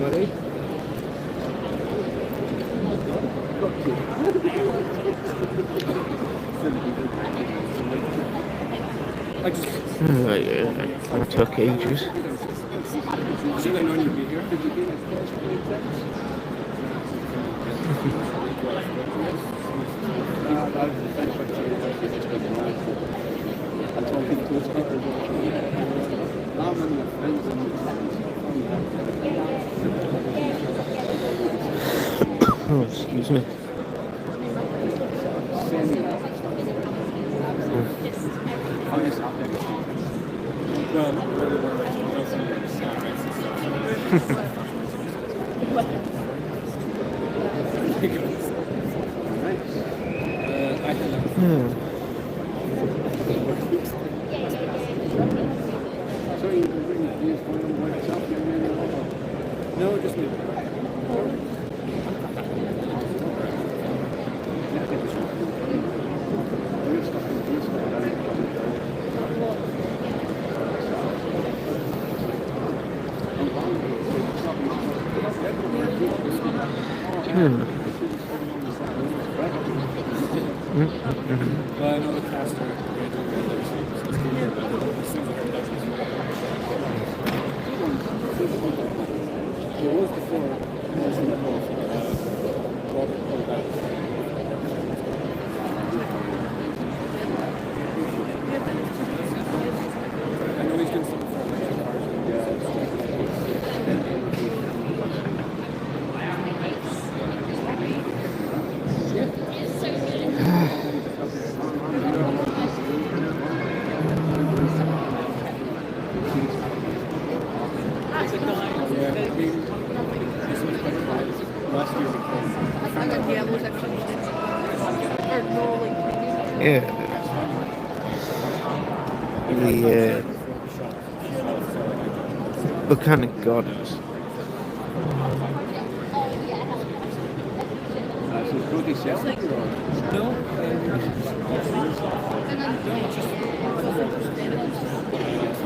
Ready? It took ages. Should I known you'd be here? Oh, excuse me. No, just me. Well, I know the pastor. It was before. I know he's doing something for The Botanic Gardens. No.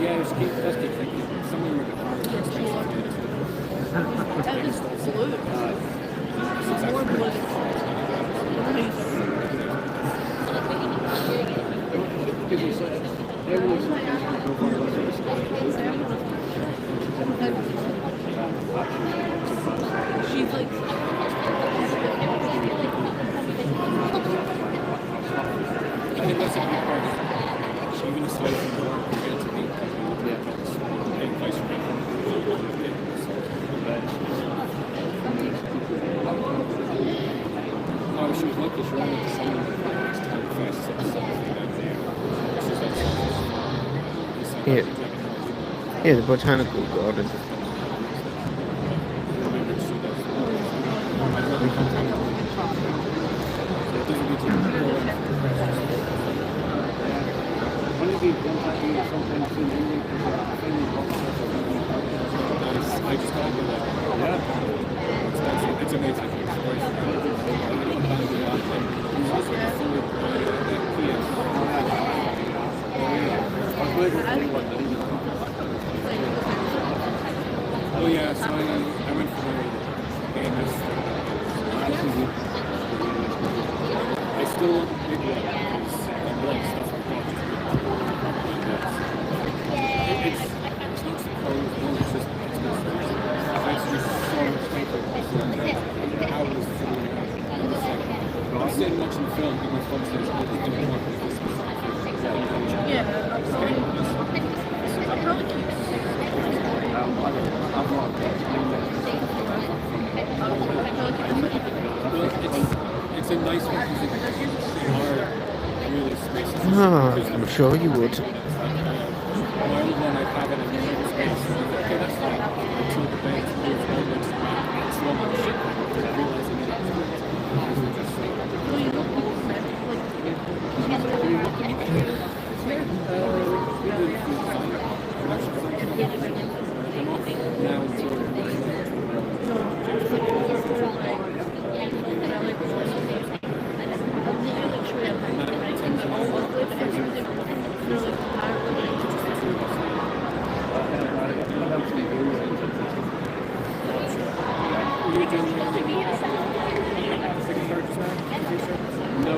Yeah, it's keep something with the car is expensive. That is blue. More blue. She's like. I think that's a big part of it. She even decided to go and get to me. Yeah. And vice versa. Oh, she was lucky she went to someone next time fast. Yeah, the Botanical Garden. I just got to do that. Yeah. It's amazing. Oh yeah, so I went for AMS. I still want the big one because I love stuff like that. It's not supposed, no, it's just, it's just so much paper. Hours sitting I'm sitting watching the film, and my phone says, oh, it's doing work with this. It's a nice one because they are really spaces. I'm sure you would. My old one, I have it in the space. Okay, that's fine. Until the banks move over to slow motion, realizing you doing the second third just now? No,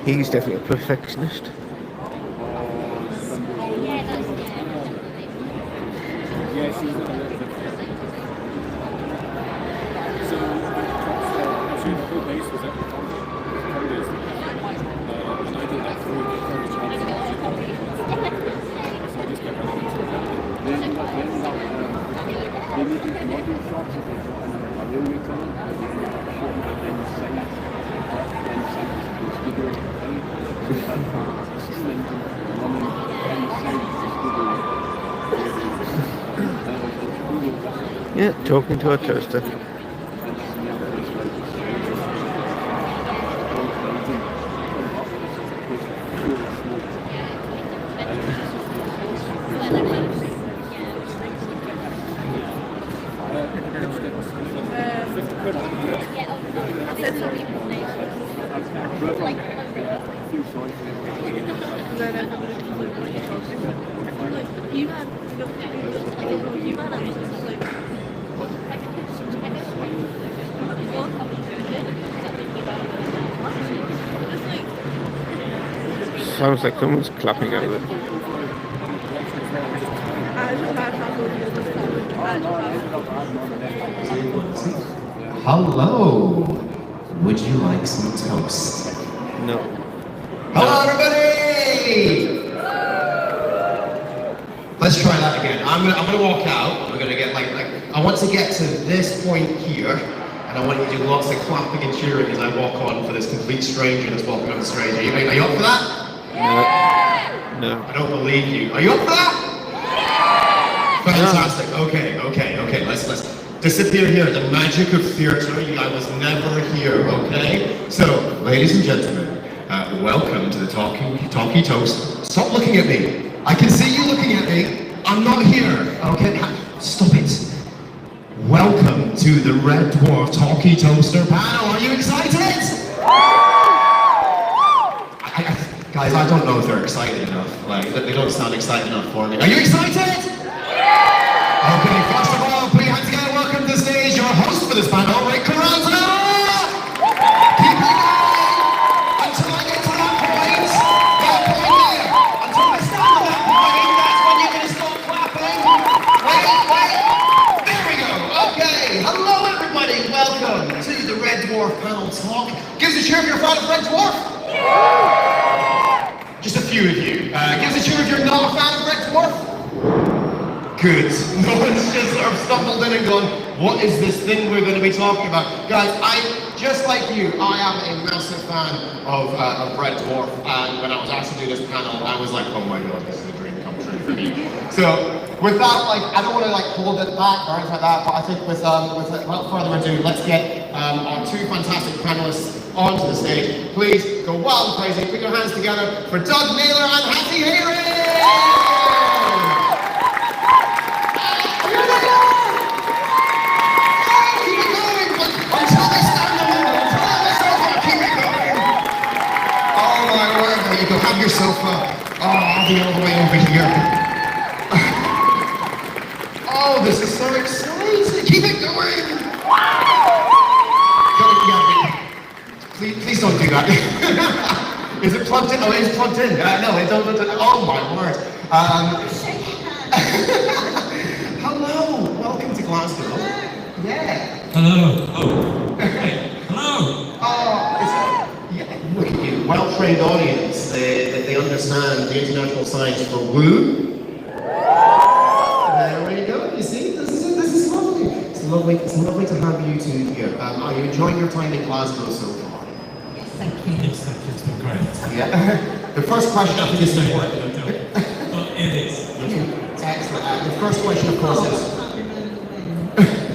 He's definitely a perfectionist. yeah, she's a little bit. So, actually, the whole base was at the days. And I did that through the coverage channel. So I just kept running into it. Then they need module shots and a railway tunnel. Yeah, talking to a toaster. Sounds like someone's clapping at it. Hello. Would you like some toast? No. Hello, everybody! Let's try that again. I'm gonna walk out. We're gonna get like I want to get to this point here, and I want you to do lots of clapping and cheering as I walk on for this complete stranger that's walking on the stage. Are you up for that? No. I don't believe you. Are you up for that? Fantastic. Okay. Let's disappear here. The magic of theatre. I was never here. Okay. So, ladies and gentlemen, welcome to the Talkie Toast. Stop looking at me. I can see you looking at me. I'm not here. Okay. Stop it. Welcome to the Red Dwarf Talkie Toaster panel. Are you excited? Guys, I don't know if they're excited enough. Like, they don't sound excited enough for me. Are you excited? Okay, first of all, put your hands together. Welcome to the stage, your host for this panel, Rick Carranza! Keep it going until I get to that point. That point there. Until I start at that point, that's when you're going to start clapping. Wait. There we go. Okay. Hello, everybody. Welcome to the Red Dwarf panel talk. Give us a cheer if you're a fan of Red Dwarf. Just a few of you. Give us a cheer if you're not a fan of Red Dwarf. Good. No one's just sort of stumbled in and gone, what is this thing we're going to be talking about? Guys, just like you, I am a massive fan of Red Dwarf, and when I was asked to do this panel, I was like, oh my god, this is a dream come true for me. So, with that, I don't want to hold it back or anything like that, but I think without further ado, let's get our two fantastic panelists onto the stage. Please go wild and crazy. Put your hands together for Doug Naylor and Hattie Hayren! Keep it going until they stand the window. Until they sofa, keep it going. Oh my word, there you go. Have your sofa. Oh, I'll be all the way over here. Oh, this is so exciting. Keep it going. Please don't do that. Is it plugged in? Oh, it's plugged in. No, it don't. Oh my word. Hello. Welcome to Glasgow. Yeah. Hello. Oh. Hey. Hello. Oh, look at you. Well-trained audience. They understand the international signs for woo. There we go. You see, this is lovely. It's lovely to have you two here. Are you enjoying your time in Glasgow so far? Thank you. Yes, thank you. It's been great. Yeah. The first question I think is important. Well, it is. Excellent. The first question, of course, is.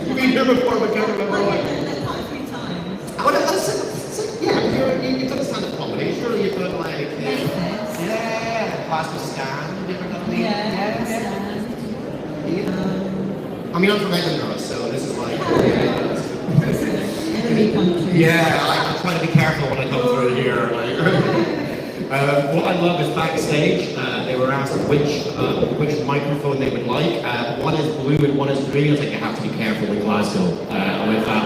You've been here before, but can't remember why. Well, you've done stand-up comedy. Surely you've done Glasgow Stand. I mean, I'm from Edinburgh, so this is like. Yeah, I'm trying to be careful when I come through here. What I love is backstage, they were asked which microphone they would like. One is blue and one is green. I think you have to be careful in Glasgow with that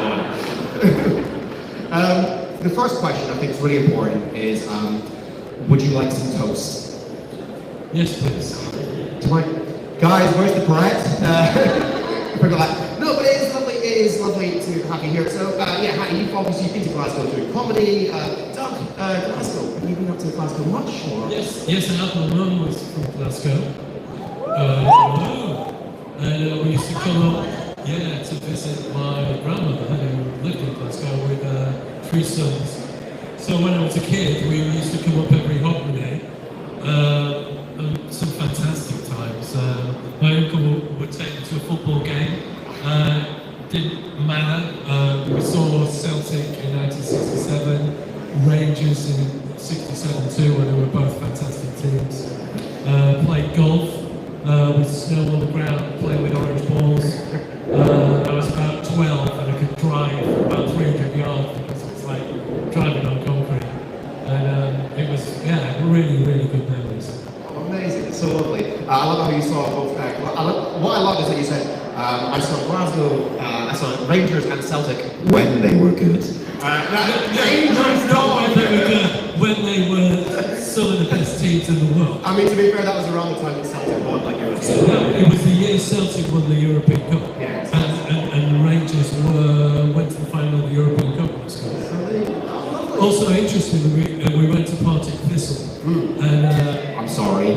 one. The first question I think is really important is, would you like some toast? Yes, please. Guys, where's the bread? Forgot that. No, but it is lovely. It is lovely to have you here. So, yeah, Hattie, you've obviously been to Glasgow doing comedy. Doug, Glasgow, have you been up to Glasgow much? Or? Yes, and my mum was from Glasgow. And we used to come up, to visit my grandmother who lived in Glasgow with 3 sons. So when I was a kid, we used to come up every holiday. And some fantastic times. My uncle would take me to a football game. Didn't matter. We saw Celtic in 1967, Rangers in 67 too, when they were both fantastic teams. Played golf with snow on the ground, playing with orange balls. I was about 12 and I could drive about 300 yards because it's like driving on concrete. And it was, really, really good memories. Amazing, it's so lovely. I love how you saw both. What I love is that you said, I saw Glasgow, I saw Rangers and Celtic when they were good. Not when they were good, when they were some of the best teams in the world. I mean, to be fair, that was around the time that Celtic won, like Europe. It was the year Celtic won the European Cup, and Rangers went to the final of the European Cup. Also, interestingly, we went to Partick Thistle, and I'm sorry.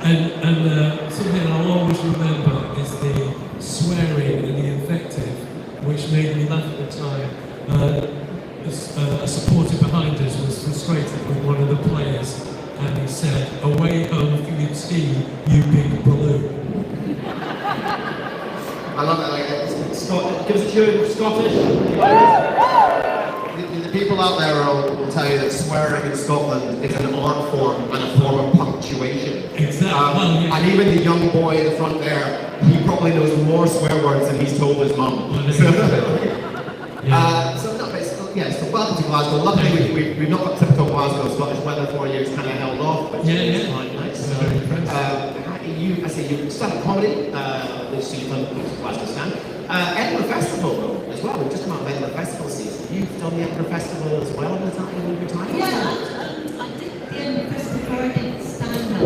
And something I'll always remember is the swearing and the invective, which made me laugh at the time. A supporter behind us was frustrated with one of the players, and he said, "Away home for your team, you big balloon." I love that. Like, give us a cheer in Scottish. The people out there will tell you that swearing in Scotland is an art form and a form of punctuation. Exactly. And even the young boy in the front there, he probably knows more swear words than he's told his mum. So welcome to Glasgow. Luckily, we've not got typical Glasgow Scottish weather for you. It's kind of held off, but it's quite nice. I say you stand-up comedy. We'll see you on Glasgow stand. Edinburgh Festival though, as well. We've just come out of Edinburgh Festival season. You've done the Edinburgh Festival as well in the time in your time? Yeah, I did the Edinburgh Festival. I did stand-up.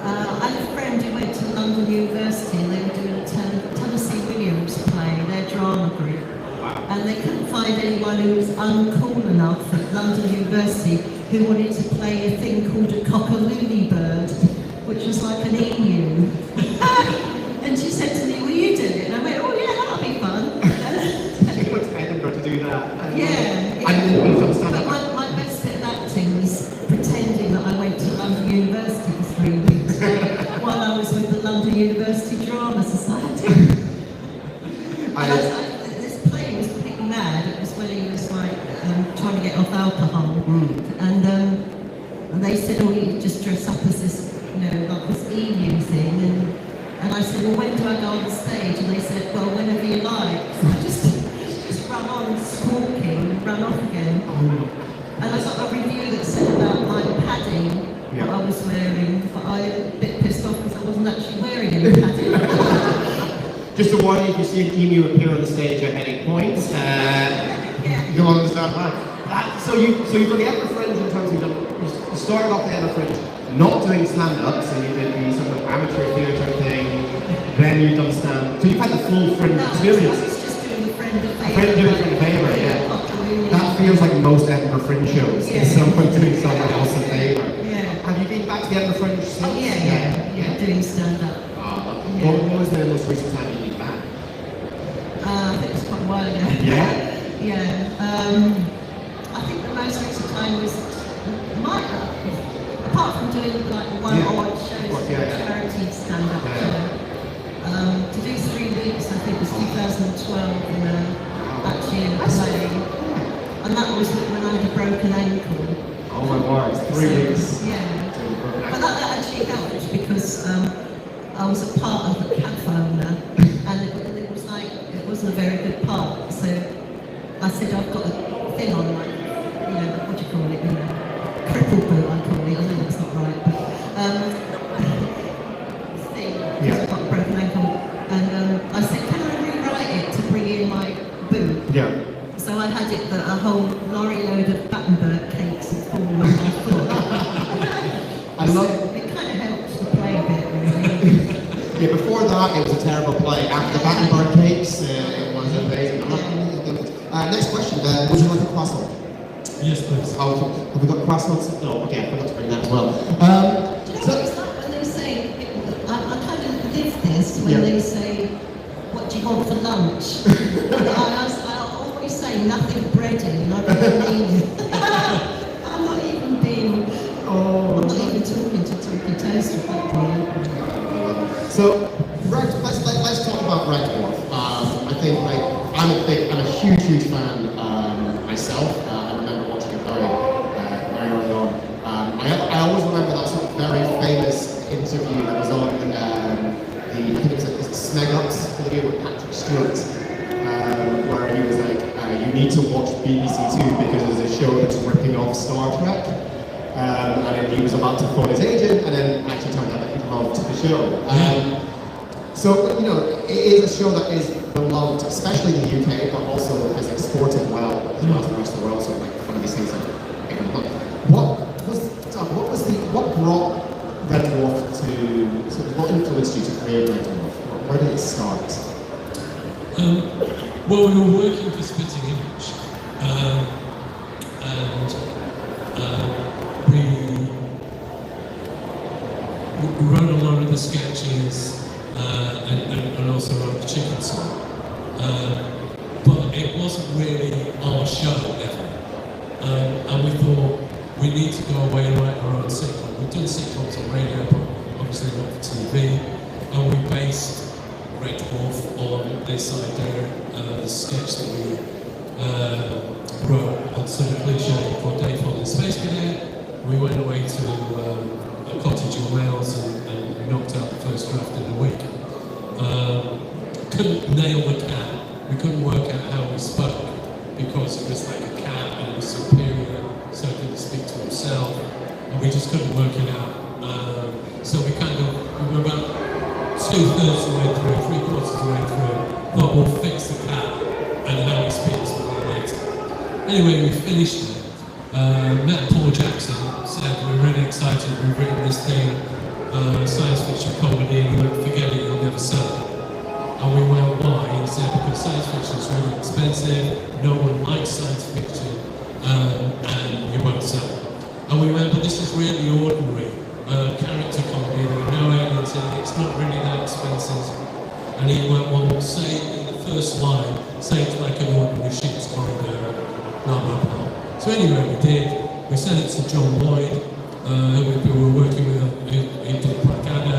I had a friend who went to London University and they were doing a Tennessee Williams play, their drama group. And they couldn't find anyone who was uncool enough at London University who wanted to play a thing called a cockaloony bird, which was like an emu. And she said to me, "Will you do it?" And I went, "Oh yeah, that'll be fun." You went to Edinburgh to do that. But my best bit of acting was pretending that I went to London University for 3 weeks while I was with the London University Drama Society. This play was pretty mad. It was when he was like trying to get off alcohol, and they said, "Oh, you just dress up as this, like this emu thing." And I said, "Well, when do I go on the stage?" And they said, "Well, whenever you like." So I just run on squawking and run off again. And I got a review that said about my padding that I was wearing, but I was a bit pissed off because I wasn't actually wearing any padding. Just to warn you, if you see an emu appear on the stage at any point, you'll understand why. So you've done the Edinburgh Fringe in terms of you started off the Edinburgh Fringe not doing stand-up, so you did the sort of amateur theatre thing, then you've done stand-up. So you've had the full Fringe experience. I was just doing a friend a favour. Doing a friend a favour, yeah. That feels like most Edinburgh Fringe shows. Yeah. Is someone doing someone else a favour. Yeah. Have you been back to the Edinburgh Fringe since? Oh yeah, doing stand-up. What was the most recent time you've been back? I think it was quite a while ago. Yeah? Yeah. I think the most recent time was apart from doing like one odd show, charity stand-up show. To do 3 weeks, I think it was 2012 in actually in a play. And that was when I had a broken ankle. Oh my word, 3 weeks. Yeah. But that actually helped because I was a part of the cafe owner and it was like, it wasn't a very good part. So I said, I've got a thing on my, what do you call it, cripple boot I call it, I know it's not right. But whole lorry load of Battenberg cakes had fallen on my foot. I love. It kind of helps the play a bit, really. Yeah, before that, it was a terrible play. After the Battenberg cakes, it was amazing. Next question, would you like a croissant? Yes, please. Oh, have we got croissants? No, okay, I forgot to bring that as well. Do you know what it's like when they say, I kind of live this, when they say, what do you want for lunch? I always say nothing bready, and I really mean it. I'm not even being, I'm not even talking to Talkie Toaster properly. So, let's talk about Red Dwarf. I think I'm a huge fan myself. I remember watching it very early on. I always remember that sort of very famous interview that was on I think it was like Sneg Up's interview with Patrick Stewart, where he was like, you need to watch BBC Two because there's a show that's ripping off Star Trek. And then he was about to phone his agent, and then actually turned out that he loved the show. So, you know, it is a show that is beloved, especially in the UK, but also has exported well throughout the rest of the world. So, like, one of these things like, what brought Red Dwarf to, sort of, what influenced you to create Red Dwarf? Where did it start? Well, we were working for Spitting Image, and we wrote a lot of the sketches and also wrote the chicken song. But it wasn't really our show ever. And we thought we need to go away and write our own sitcom. We've done sitcoms on radio, but obviously not for TV. And we based Red Dwarf on this idea, the sketch that we wrote on Sort of Cliche for Dave on the Space Cadet. We went away to a cottage in Wales and knocked out the first draft in a week. Couldn't nail the cat. We couldn't work out how he spoke because it was like a cat and it was superior, so he couldn't speak to himself, and we just couldn't work it out. So we were about 2/3 of the way through, 3/4 of the way through, thought we'll fix the cat and how he speaks later. Anyway, we finished it. Met Paul Jackson, said we're really excited, we've written this thing, science fiction comedy, and he went, forget it, you'll never sell it. And we went, why? He said, because science fiction is really expensive, no one likes science fiction, and you won't sell it. And we went, but this is really ordinary, character comedy, there are no aliens in it, it's not really that expensive. And he went, well, say in the first line, say it's like an ordinary ship's corridor, blah, blah, blah. So anyway, we did. We sent it to John Lloyd, who we were working with, he did propaganda.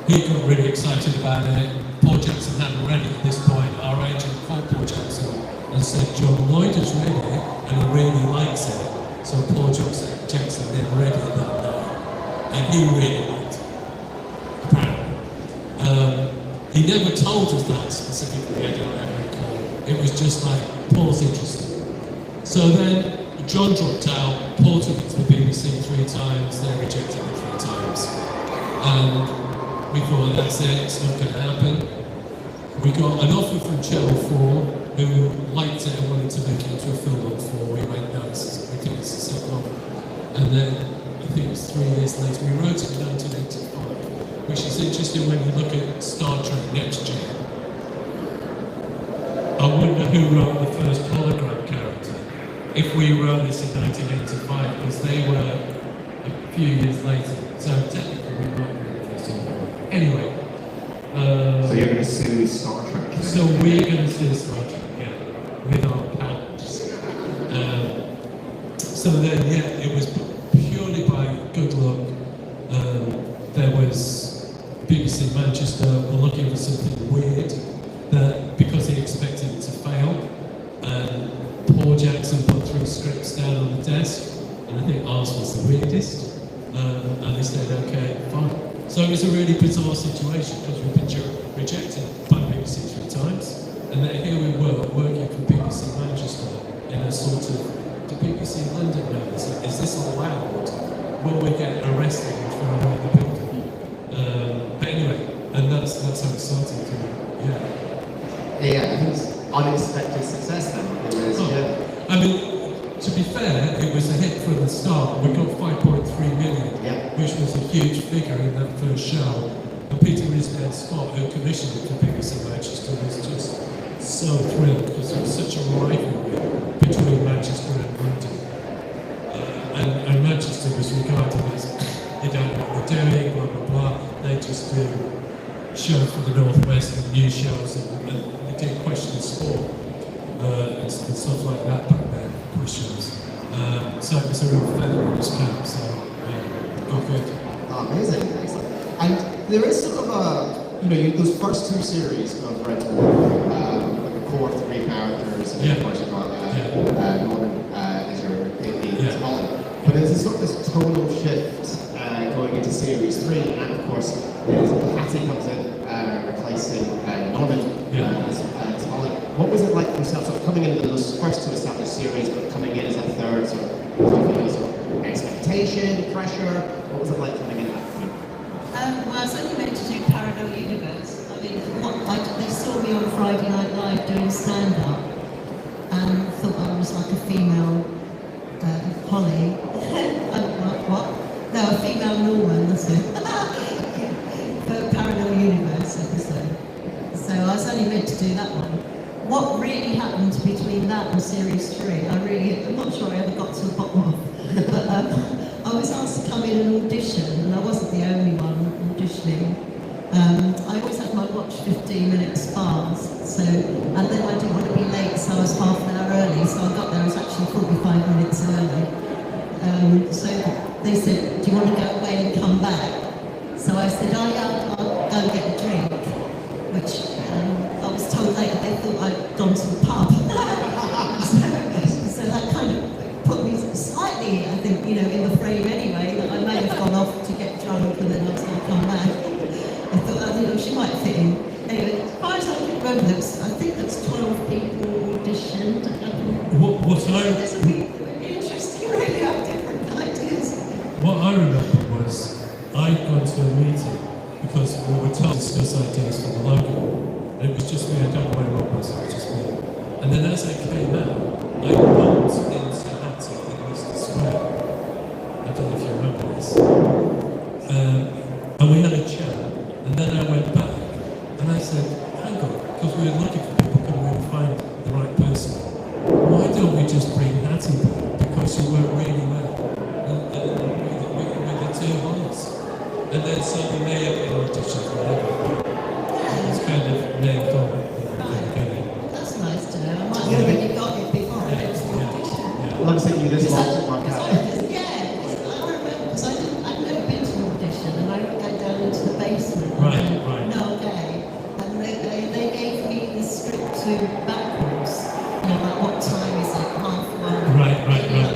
He got really excited about it. Paul Jackson hadn't read it at this point. Our agent called Paul Jackson and said, John Lloyd has read it and he really likes it. So Paul Jackson then read it that night. And he really liked it, apparently. He never told us that specifically, I don't recall. It was just like, Paul's interested. So then, John dropped out, Paul took it to the BBC 3 times, they rejected it 3 times. And we thought, that's it, it's not going to happen. We got an offer from Channel 4, who liked it and wanted to make it into a film on 4. We went, no, we think it's a sitcom. And then, I think it was 3 years later, we wrote it in 1985, which is interesting when you look at Star Trek Next Gen. I wonder who wrote the first hologram character. If we wrote this in 1985, because they were a few years later. So technically we might be the first one. Anyway. So you're going to sue Star Trek? So we're going to sue Star Trek, yeah, with our patents. So then, yeah, it was purely by good luck. There was BBC Manchester were looking for something weird, that because they expected it to fail. And Paul Jackson put 3 scripts down on the desk, and I think ours was the weirdest. And they said, okay, fine. So it was a really bizarre situation because we've been rejected by BBC 3 times, and then here we were working for BBC Manchester in a sort of, the BBC London now, is this allowed? Will we get arrested and thrown out the building? But anyway, and that's how it started. Yeah. Yeah, it was unexpected success then. It was, I mean, to be fair, it was a hit from the start. We got 5.3 million, which was a huge figure in that first show. And Peter Risdale Scott, who commissioned it for BBC Manchester, was just so thrilled because there was such a rivalry between Manchester and London. And Manchester was regarded as, they don't know what they're doing, blah, blah, blah. They just do shows for the Northwest and news shows, and they did question sport and stuff like that back then, questions. So it was a real feather in his cap, so good. Oh, amazing, excellent. And there is sort of a, those first two series of Red Dwarf, like a core 3 characters, and of course you've got Norman as your Holly. But there's a sort of this tonal shift going into series 3, and of course Patty comes in replacing Norman as Holly. What was it like for yourself, sort of coming into those first two established series, but coming in as a third, sort of expectation, pressure? What was it like coming in at that point? Well, I was only meant to do Parallel Universe. I mean, they saw me on Friday Night Live doing stand-up and thought I was like a female Holly. What? No, a female Norman, that's it. For Parallel Universe episode. So I was only meant to do that one. What really happened between that and Series 3, I'm not sure I ever got to the bottom of. But I was asked to come in and audition, and I wasn't the only one auditioning. I always had my watch 15 minutes fast, and then I didn't want to be late, so I was half an hour early, so I got there, I was actually 45 minutes early. So they said, do you want to go away and come back? So I said, I'll go and get a drink, which I was told later they thought I'd gone to the pub. so that kind of put me slightly, I think, in the frame anyway, that I may have gone off to get drunk and then I was going to come back. I thought, she might fit in. Anyway, as far as I can remember, I think that's 12 people auditioned. There's a really interesting, really have different ideas. What I remember was I'd gone to a meeting because we were told to discuss ideas for the logo. And it was just me, I don't know where Rob was, it was just me. And then as I came out, I bumped into Hattie in Leicester Square. I don't know if you remember this. And we had a chat, and then I went back, and I said, hang on, because we were looking for people, couldn't really find the right person. Why don't we just bring Hattie back? Because she worked really well with the two Hollies. And then so there may have been auditions, whatever. It's kind of named on it. That's nice to know. I might have already got it before I went to the audition. Well, I'm saying you this long to work out. I remember, because I'd never been to an audition, and I would go down into the basement. Right. No, okay. And they gave me the script to backwards. Like what time is it? 1:30. Right.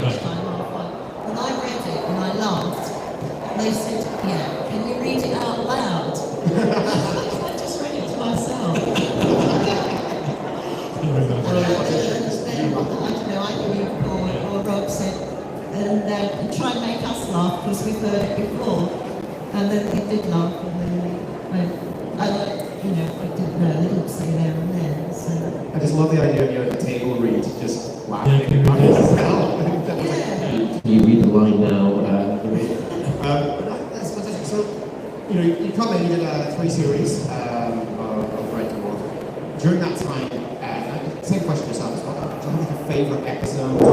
Lunchtime, 1:30. And I read it and I laughed. And they said, can you read it out loud? I just read it to myself. Either you or Rob said, and try and make us laugh because we've heard it before. And then they did laugh, and then I didn't know, they didn't say there and then. So. I just love the idea of you at the table read, just laughing about it as well. Can you read the line now? That's fantastic. So, you come in, you did 3 series of Red Dwarf. During that time, same question yourself as well. Do you have a favourite episode or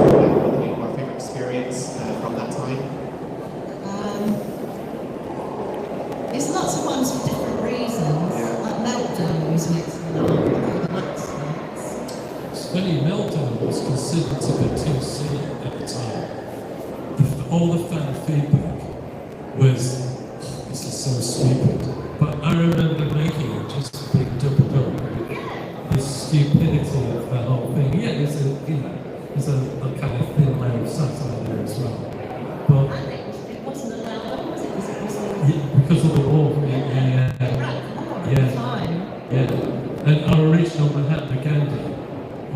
favourite experience from that time? There's lots of ones for different reasons. Like Meltdown always makes me laugh. It's funny, Meltdown was considered to be too silly at the time. All the fan feedback was, this is so stupid. But I remember making it just being doubled up. The stupidity of the whole thing. Yeah, there's a kind of thin layer of satire there as well. But It wasn't allowed, was it? because of the war, and our original Manhattan Gandhi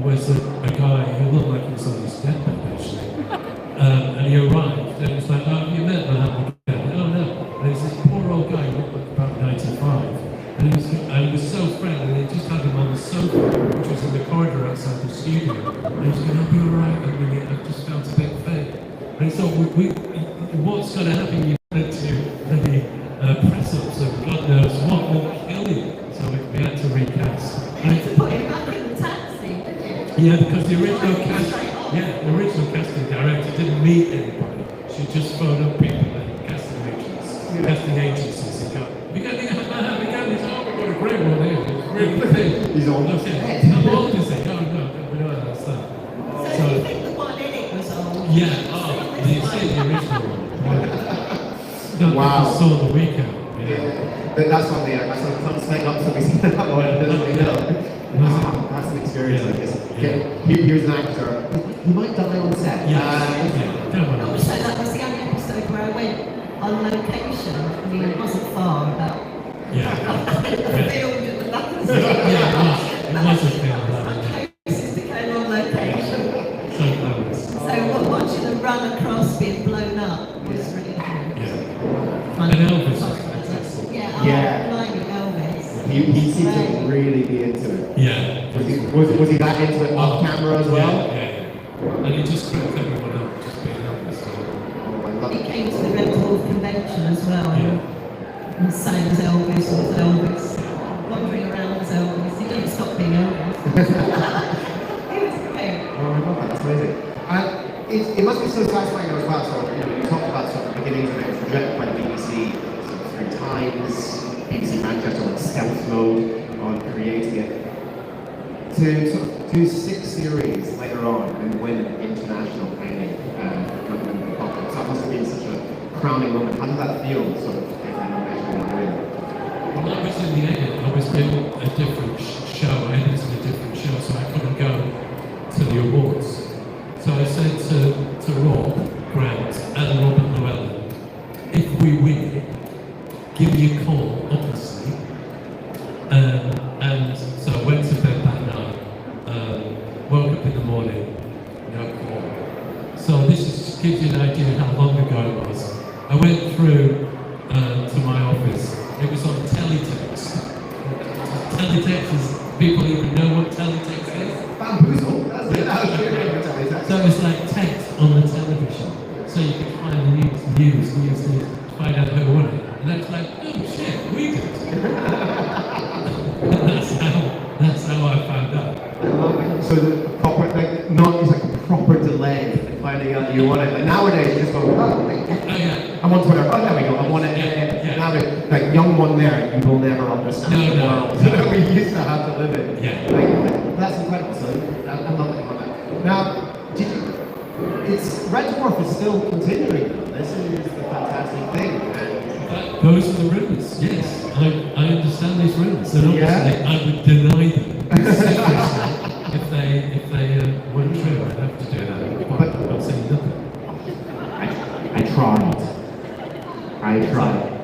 was a guy who looked like he was on his deathbed actually, and he arrived and it was like, oh, you met Manhattan Gandhi? Oh no, and he was this poor old guy who looked like about 95, and he was so friendly, and they just had him on the sofa, which was in the corridor outside the studio, and he was going, I'll be alright, so what's going to happen? You get to the press-ups of God knows what will kill you. So we had to recast. To put him back in the taxi, didn't you? Yeah, because the original casting director didn't meet anybody. She just phoned up people at casting agencies and go, we got this, oh, we got a great one here. It's really thin. He's old. Okay. How old is he? Oh, no, we don't understand. So you think the one in it was old? Yeah, you see the original one. Don't Wow. think you saw the weekend. But that's on the that's on some snake up, so we see that one. Wow, that's an experience like this. Okay, here's an actor. He might die on set. Don't worry. Also, that was the only episode where I went on location. I mean, it wasn't far, about Yeah. the field and the It was a film. closest to going on location. So close. So watching them run across being blown up was really fun. And Elvis was fantastic. Yeah, I like Elvis. He seemed to really be into it. Yeah. Was he that into it off camera as well? Yeah. And he just cracked everyone up, just being Elvis. Oh, I love He it. came to the Red Dwarf convention as well, and sang as Elvis and was Elvis, wandering around as Elvis. He didn't stop being Elvis. He was great. Oh, I love that. That's amazing. It must be so satisfying as well. So you talked about sort of the beginnings of it. It was directed by the BBC sort of 3 times. BBC Manchester went stealth mode on creating it. To sort of do 6 series later on and win an international Emmy for the Republic. So that must have been such a crowning moment. How did that feel, sort of, taking that nomination and win? When I was in the edit, I was doing a different show, editing a different show, so I couldn't go to the awards. So I said to Rob Grant and Robert Llewellyn, if we win it, give me a call, obviously. And so I went to bed that night, woke up in the morning, no call. So this just gives you an idea how long ago it was. I went through to my office. It was on teletext. Teletext is, people even know what teletext is? Bamboozle, that's it. That was really good teletext. So it's like text on the television. So you can find the news, find out who won it. And that's like, oh shit, we did. And that's how I found out. I love it. So the proper, like, not just like a proper delay in finding out that you won it. Like nowadays, you just go, oh, yeah. I'm on Twitter. Oh, there we go. I won it. Yeah. Now, like young one there, you will never understand the world. No. We used to have to live it. Yeah. Like, that's incredible. So I love it. I love it. Now, it's Red Dwarf is still continuing. This is the fantastic thing. Those are the rumours, yes. I understand these rumours. And obviously, Yeah. I would deny them seriously if they weren't true. I'd have to do that. But I'm saying nothing. I tried.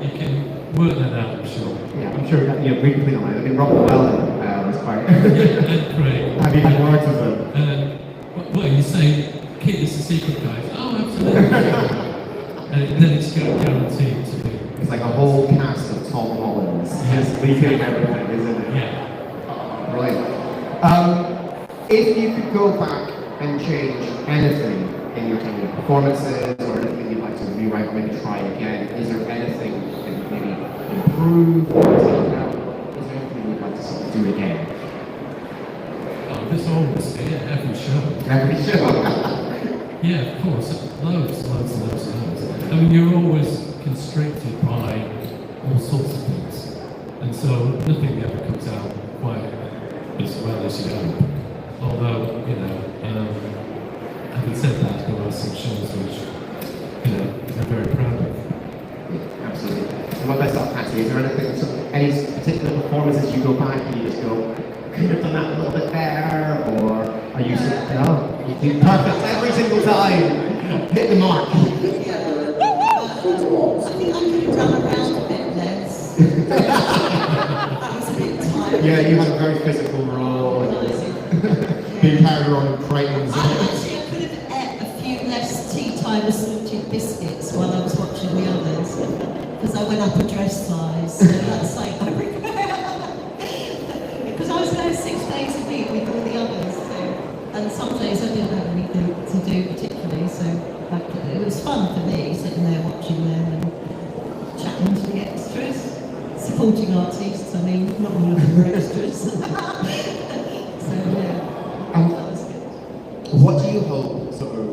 You can work that out, I'm sure. Yeah, I'm sure that, we can clean on it. I mean, Robert Llewellyn was quite... And Craig. Have you had words with him? What you say, keep this a secret, guys? Oh, absolutely. And then it's guaranteed to be. It's like a whole cast of Tom Hollands just leaking everything, isn't it? Yeah. Right. If you could go back and change anything in your kind of performances or anything you'd like to rewrite or maybe try again, is there anything that you maybe improve or take out? Is there anything you'd like to sort of do again? Oh, this always, every show. Every show. Yeah, of course. Loads. I mean, you're always constricted by all sorts of things. And so nothing ever comes out quite as well as you hope. Although, having said that, there are some shows which, I'm very proud of. Yeah, absolutely. And what about that, Patty? Is there anything, any particular performances you go back and you just go, could have done that a little bit better, or are you no, you do perfect every single time, hit the mark. I think I could have done around a bit less. That was a bit tired. Yeah, you had a very physical role, being carried around in cranes. Actually, I could have ate a few less tea time assorted biscuits while I was watching the others, because I went up a dress size, so that's like I because I was there 6 days a week with all the others, so, and some days I didn't have anything to do particularly, so it was fun. supporting artists. I mean, not all of them were extras. So yeah, that was good. What do you hope sort of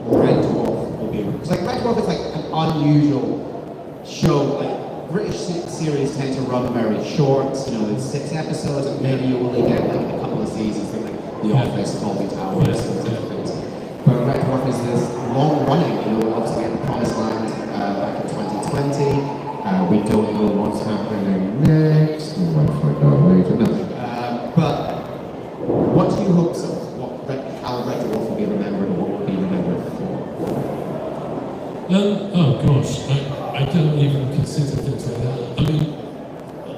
Red Dwarf will be? Because like Red Dwarf is like an unusual show. Like British series tend to run very short. You know, it's 6 episodes, and maybe you only get like a couple of seasons from like The Office, Fawlty Towers, and other things. But Red Dwarf is this long running. You know, obviously we had The Promised Land back in 2020. We don't know what's happening next. We might find out later. No. But what do you hope so? How Red Dwarf will be remembered, or what will be remembered for? Oh gosh, I don't even consider things like that. I mean,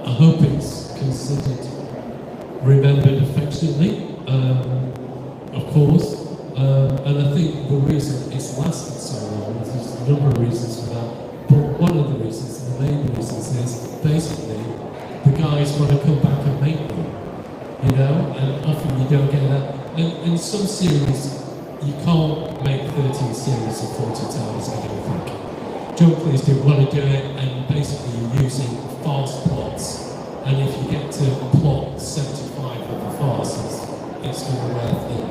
I hope it's considered remembered affectionately, of course. And I think the reason it's lasted so long, there's a number of reasons for that. But one of the reasons, and the main reasons, is basically the guys want to come back and make them. You know, and often you don't get that. And in some series, you can't make 13 series of 40 towers, I don't think. John Cleese did want to do it, and basically you're using fast plots. And if you get to plot 75 of the fast, it's going to wear thin.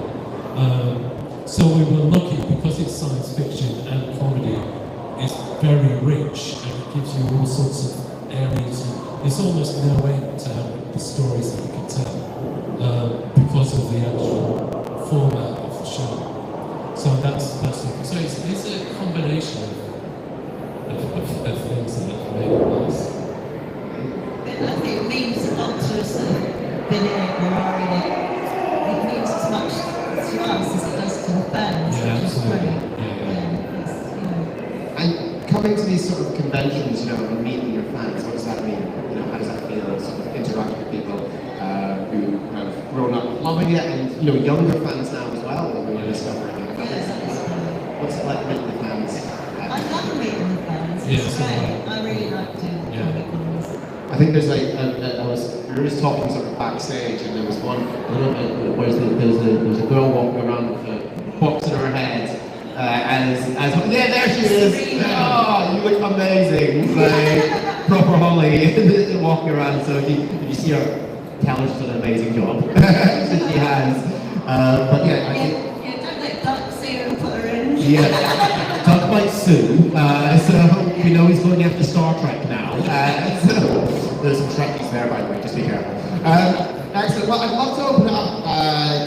So we were lucky, because it's science fiction and comedy, it's very rich, and it gives you all sorts of areas. There's almost no end to the stories that you can tell, because of the actual format of the show. So that's it. So it's a combination of things that have made it nice. But I think it means a lot to us that have been in it or are in it. It means as much to us as it does to the fans, Yeah, which is absolutely. great. Yeah. It's, you know. And coming to these sort of conventions, you know, and meeting your fans, what does that mean? You know, how does that feel? Sort of interacting with people who have grown up loving it, and you know, younger fans now as well, who are discovering it. What's it like meeting the fans? I love meeting the fans. Yeah, It's so great. I really like doing Yeah. comic cons. I think there's like, we were just talking sort of backstage, and there was one, I don't know, there was a girl walking around with a box in her head, yeah, there she is! Oh, you look amazing! Like, proper Holly walking around, so if you see her, tell her she's done an amazing job. She has. But yeah, I think... Yeah, don't let Duck see her and put her in. Yeah, Doug might sue, so we know he's going after Star Trek now. So there's some Trekkies there, by the way, just be careful. Excellent. Well, I'd love to open it up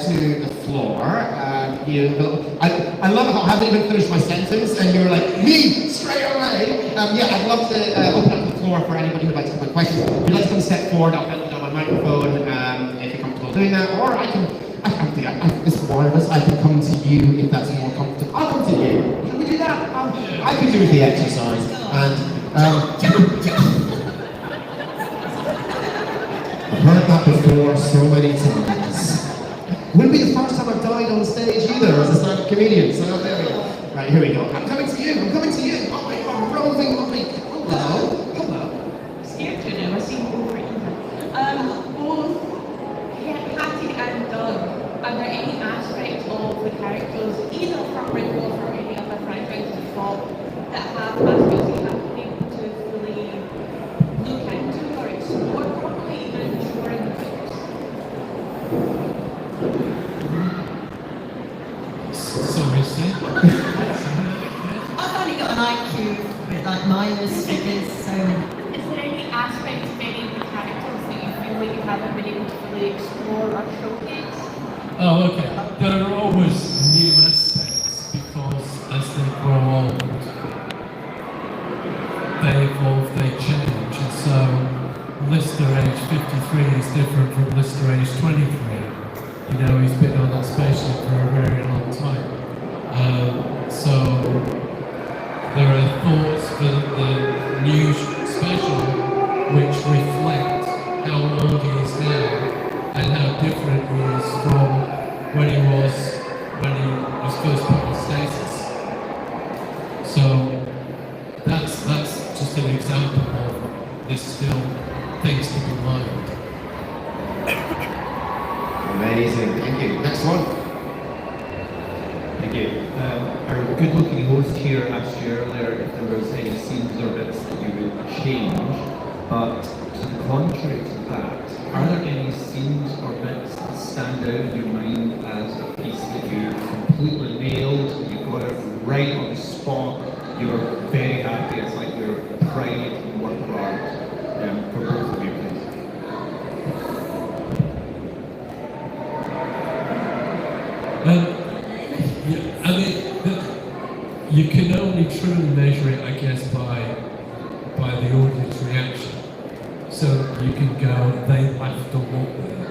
to the floor. I love how I haven't even finished my sentence, and you were like, me, straight away. Yeah, I'd love to open up the floor for anybody who'd like to come with questions. If you'd like to come step forward, I'll hand you down my microphone if you're comfortable doing that, or it's wireless, I can come to you if that's more comfortable. I'll come to you. Can we do that? I can do the exercise. And I've heard that before so many times. Wouldn't be the first time I've died on stage either as a stand-up comedian, so there we go. Right, here we go. I'm coming to you, I'm coming to you. Oh my God, roving mommy. Hello, hello. Scared to know, I seem over it. Both Patty and Doug, are there any aspects of the characters, either from Red Dwarf or any other franchise before, that have aspects you haven't been able to fully look into or explore properly and explore in the books? Sorry, Steve. I've only got an IQ with like minus figures, so Is there any aspect of any of the characters that you feel like you haven't been able to fully explore or showcase? Oh, okay. There are always new aspects because as they grow old, they evolve, they change. And so Lister age 53 is different from Lister age 23. You know, he's been on that spaceship for a very long time. So there are thoughts for the new special which reflect how old he is now and how different he is from when he was first put in stasis. So that's just an example of there's still things to be learned. Amazing, thank you. Next one. Thank you. Our good-looking host here asked you earlier if there was any scenes or bits that you would change, but contrary to that, are there any scenes or bits that stand out in your mind as a piece that you completely nailed, you got it right on the spot, you're very happy, it's like your pride and work of art for both of you, please? I mean, you can only truly measure it, I guess, by the audience reaction. So you can go, they laughed a lot there.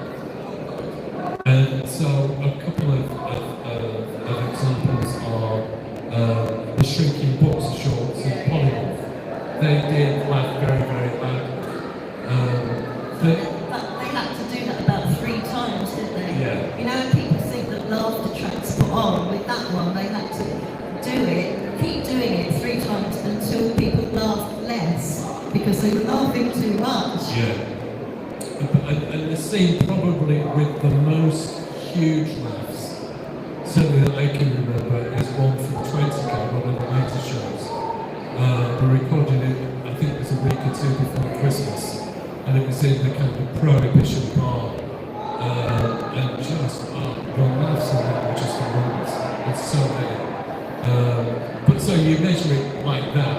And so a couple of examples are the shrinking boxer shorts in Polymorph. They did laugh very, very loudly. But they had to do that about 3 times, didn't they? Yeah. You know, people think that laughter tracks put on. With that one, they had to keep doing it 3 times until people laughed less because they were laughing too much. Yeah. And the scene probably with the most huge laughs, certainly that I can remember, is one from 20K, one of the later shows. We recorded it, I think it was a week or 2 before Christmas, and it was in the kind of Prohibition bar. And just, the laughs on that were just enormous. It's so many. But so you measure it like that.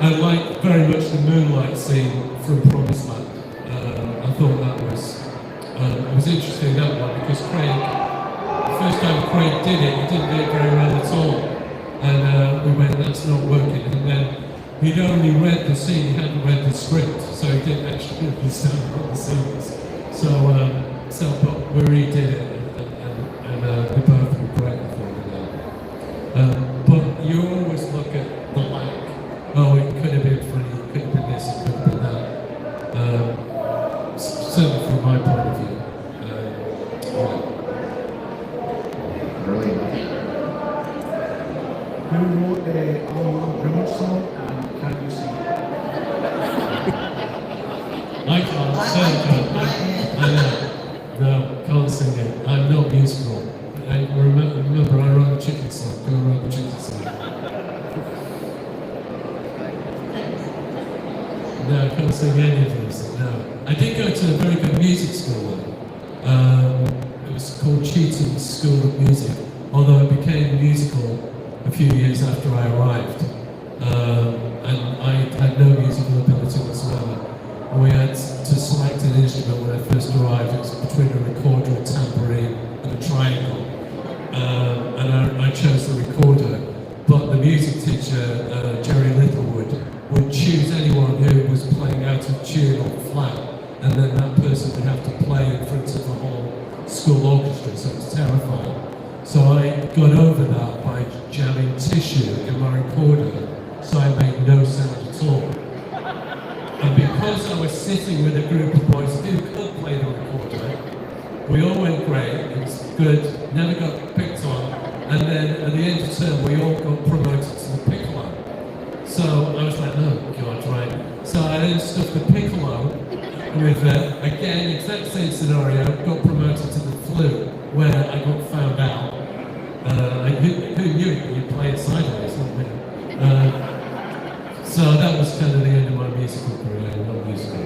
I like very much the moonlight scene from Promised Land. I thought that was interesting, that one, because Craig, the first time Craig did it, he didn't do it very well at all. And we went, that's not working. And then he'd only read the scene, he hadn't read the script, so he didn't actually understand what the scene was. So but we redid it, and we both were great, I thought, with that. But you always look at the lack. Oh, it could have been funny, it could have been this, it could have been that. Certainly from my point of view. Brilliant. Who wrote the Brilliant song and can you sing it? I can't sing it. I know. No, can't sing it. I'm not musical. I remember I wrote the chicken song. Go write the chicken song. No, I can't sing any of those. No. I did go to a very good music school though. It was called Cheatham School of Music, although it became musical a few years after I arrived. And I had no musical ability whatsoever. And we had to select an instrument when I first arrived. It was between a recorder, a tambourine, and a triangle. And I chose the recorder. But the music teacher, Jerry Littlewood, would choose anyone who was playing out of tune or flat, and then that person would have to play in front of the whole school orchestra, so it was terrifying. So I got over that by jamming tissue in my recorder, so I made no sound at all. And because I was sitting with a group of boys who could play the recorder, we all went great, it was good, never got picked on, and then at the end of term we all got promoted to the piccolo. So I was like, oh God, right. So I then stuck the piccolo with, again, exact same scenario, got promoted to the flute, where I got found out. Who knew you play it sideways, not me. So that was kind of the end of my musical career, not musical.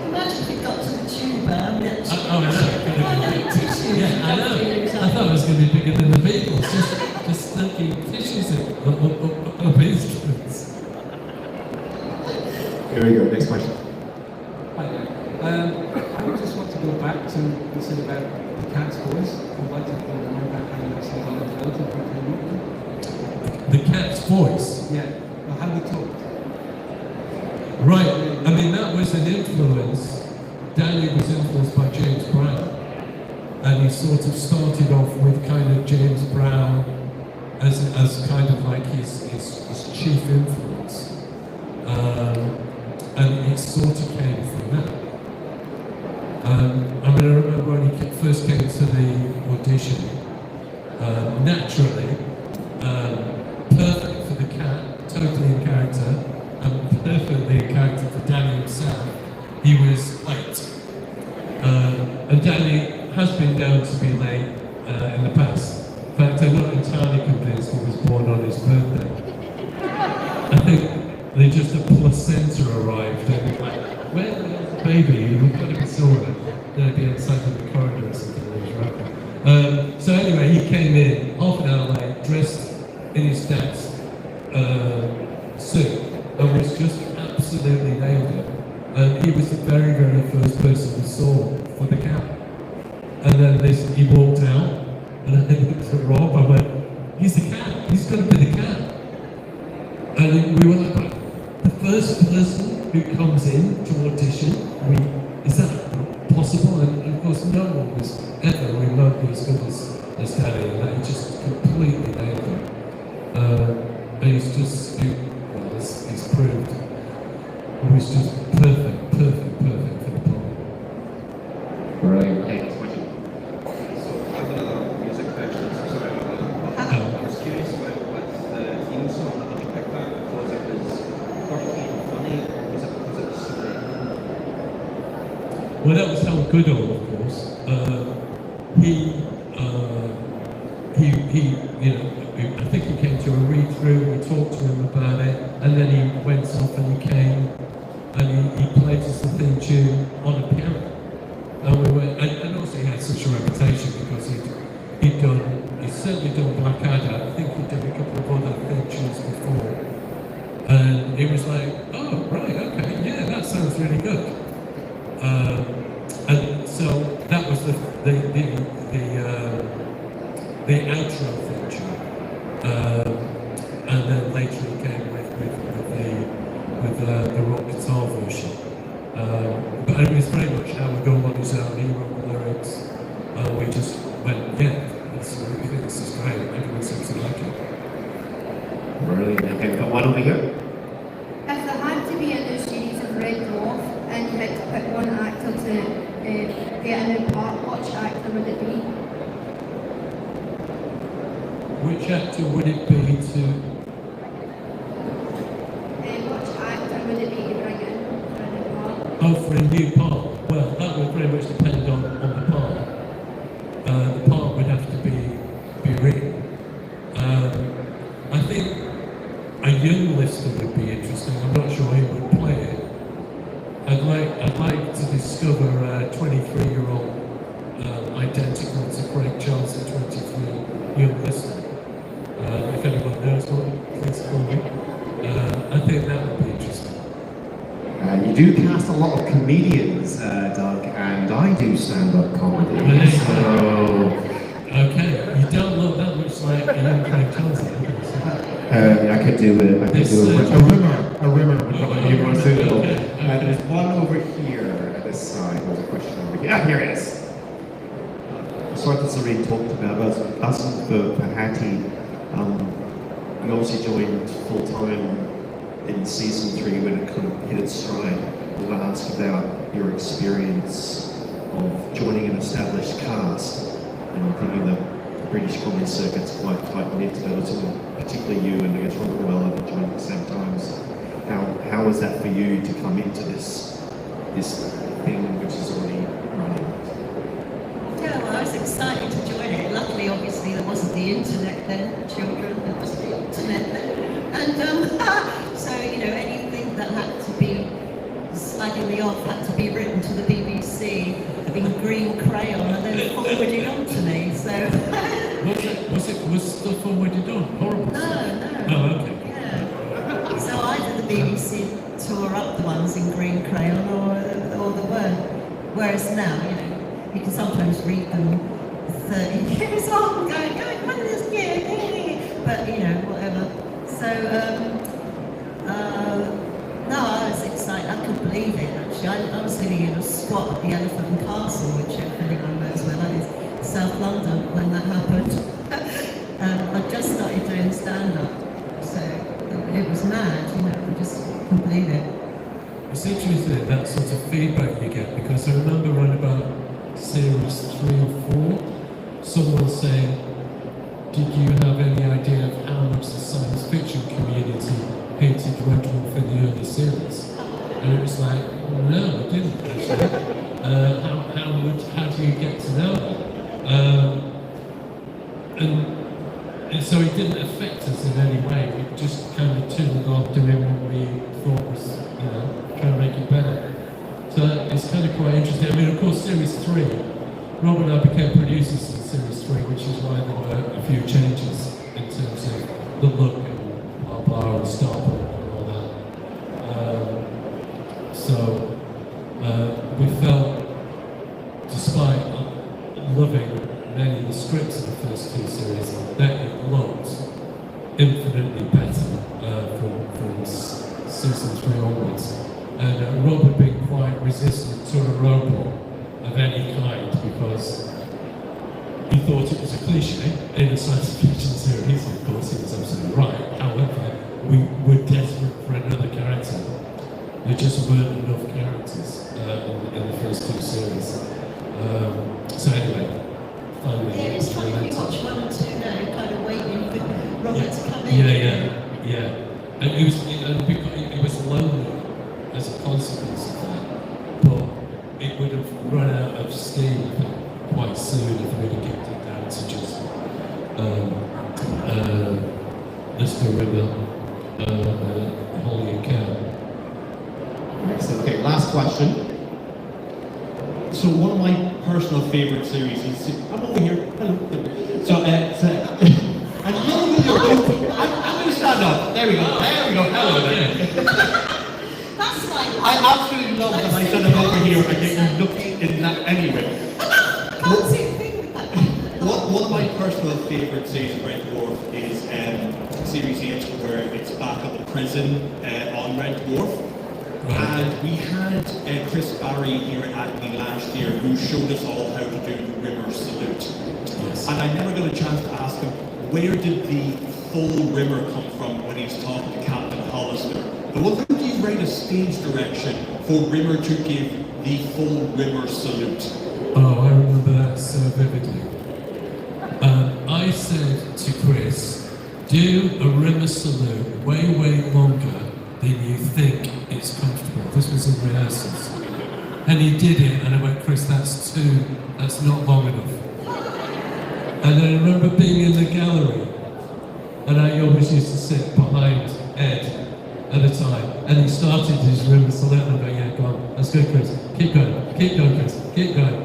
Imagine if it got to the tuba and it I know. Yeah, I know. I thought it was going to be bigger than the Beatles, just stucking tissues of instruments. Here we go, next question. Hi there. I would just want to go back to the thing about the cat's voice. I'd like to know more about how you actually got involved in it. The cat's voice. Yeah, well, how we talked. Right, I mean that was an influence. Danny was influenced by James Brown, and he sort of started off with kind of James Brown as kind of like his chief influence, and it sort of came from that. I mean, I remember when he first came to the audition, naturally, perfect for the cat, totally in character, and perfectly in character for Danny himself. He was late. And Danny has been known to be late in the past. In fact, I'm not entirely convinced he was born on his birthday. I think they just applied baby, you probably saw her. They'd be outside in the corridor or something. So anyway, he came in half an hour late, dressed in his dad's suit, and was just absolutely nailed it. And he was the very, very first person we saw for the camp. And then he walked out, and I looked at Rob, I went, he's the cat, he's going to be the cat. And we were like, the first person who comes in to audition, is that possible? And of course, no one was ever remotely as good as Danny, and that he just completely nailed it. And he's just, he's proved, he was just perfect for the part. Brilliant. Next question. So, I have another music question. Sorry, I was curious about what the theme song that you picked out because it was quirky and funny, or was it super? Well, that was Hal Goodall, of course. He, I think he came to a read-through, we talked to him about it, and then he went off and he came and he played us the theme tune on a piano. And we were, and also he had such a reputation because he'd certainly done Blackadder. I think he'd done a couple of other theme tunes before. And it was like, oh, right, okay, yeah, that sounds really good. And so that was the outro feature, and then later he came with the rock guitar version. But it was very much how we go on his own. He wrote the lyrics. We just went, yeah, we think this is great. Everyone seems to like it. Brilliant. Okay, we've got one over here. If there had to be a new series of Red Dwarf and you had to pick one actor to get a new part, which actor would it be? Which actor would it be to? Which actor would it be to bring in for a new part? Oh, for a new part? Well, that would very much depend on the part. The part would have to be written. I think a young listener would be interesting. I'm not sure who would play it. I'd like to discover a 23-year-old identical to Craig Charles at 23 young listener. If anyone knows one, please call me. I think that would be interesting. You do cast a lot of comedians, Doug, and I do stand-up comedy. So... Okay, you don't look that much like a young Craig Charles. I could do a rimmer would probably be more suitable. There's one over here at this side. There's a question over here. Ah, here it is. So that's already talked about us for Hattie. We obviously joined full-time in season 3 when it kind of hit its stride. I want to ask about your experience of joining an established cast. And I'm thinking the British comedy circuit's quite tight-knit, particularly you and I guess Robert Weller that joined at the same times. How was that for you to come into this thing which is already running? Yeah, well, I was excited to join it. Luckily, obviously, there wasn't the internet then, children, there was the internet then. And so, anything that had to be slagging me off had to be written to the BBC in green crayon and then forwarded on to me. So Was stuff forwarded on? Horrible. No. Oh, okay. Yeah. So either the BBC tore up the ones in green crayon or the Word. Whereas now, you can sometimes read them 30 years on, going, when this year, but whatever. So no, I was excited. I couldn't believe it. Actually, I was living in a squat at the Elephant and Castle, which if anyone knows where that is, South London, when that happened. I just started doing stand-up, so it was mad. I just couldn't believe it. It's interesting that sort of feedback you get, because I remember around about series 3 or 4, someone saying, did you have any idea of how much the science fiction community hated Red Dwarf in the early series? And it was like, no, I didn't actually. How do you get to know that? And so it didn't affect us in any way. It just kind of tuned off doing what we thought was, trying to make it better. So it's kind of quite interesting. I mean, of course, Series 3, Rob and I became producers in Series 3, which is why there were a few changes in terms of the look and blah blah and stop and all that. We felt, despite loving many of the scripts of the first two series, that it looked infinitely better from season 3 onwards. And Rob had been quite resistant to a robot of any kind because he thought it was a cliche in a science fiction series. Of course, he was absolutely right. However, we were desperate for another character. There just weren't enough characters in the first two series. So anyway, finally. Yeah, it's funny, we watch 1 and 2 now, kind of waiting for Robert to come in. Yeah. And it was lonely as a consequence of that, but it would have run out of steam quite soon if we had kept it down to just Mr. Riddle, Holly and Cal. Excellent. Okay, last question. So one of my personal favourite series is... I'm over here. Hello. So, and none of you I'm going to stand up. There we go. Hello there. That's like... I absolutely love that I said I'm over here and get you looking in that anyway. Can't see a thing with that. One of my personal favourite series of Red Dwarf is Series 8, where it's back at the prison on Red Dwarf. And we had Chris Barry here at me last year who showed us all how to do the Rimmer salute. Yes. And I never got a chance to ask him, where did the full Rimmer come from when he's talking to Captain Hollister? But what did you write a stage direction for Rimmer to give the full Rimmer salute? Oh, I remember that so vividly. I said to Chris, do a Rimmer salute way longer than you think it's comfortable. This was in rehearsals. And he did it, and I went, Chris, that's not long enough. And I remember being in the gallery, and I always used to sit behind Ed at a time, and he started his Rimmer salute, and I'm going, yeah, go on, that's good, Chris. Keep going, Chris. Keep going.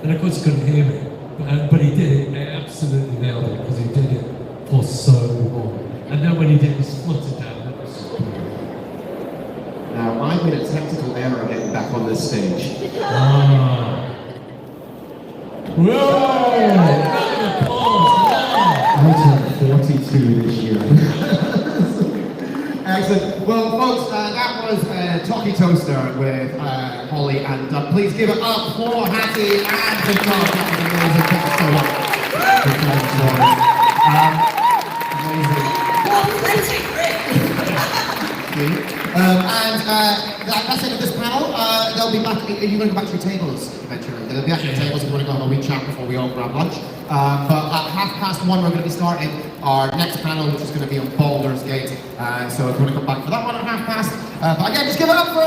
And of course he couldn't hear me, but he did it, he absolutely nailed it, because he did it for so long. And then when he did his flutter down, that was just brilliant. Now, I made a technical error getting back on this stage. Whoa! I turned 42 this year. Excellent. Well, folks, that was Talkie Toaster with Holly and Doug. Please give it up for Hattie and the Dog. That was amazing. Thank you so much for coming to us. Amazing. That's it of this panel. They'll be back. Are you going to go back to your tables eventually? They'll be back to your tables if you want to go have a wee chat before we all grab lunch. But at 1:30, we're going to be starting our next panel, which is going to be on Baldur's Gate. So if you want to come back for that one at 1:30. But again, just give it up for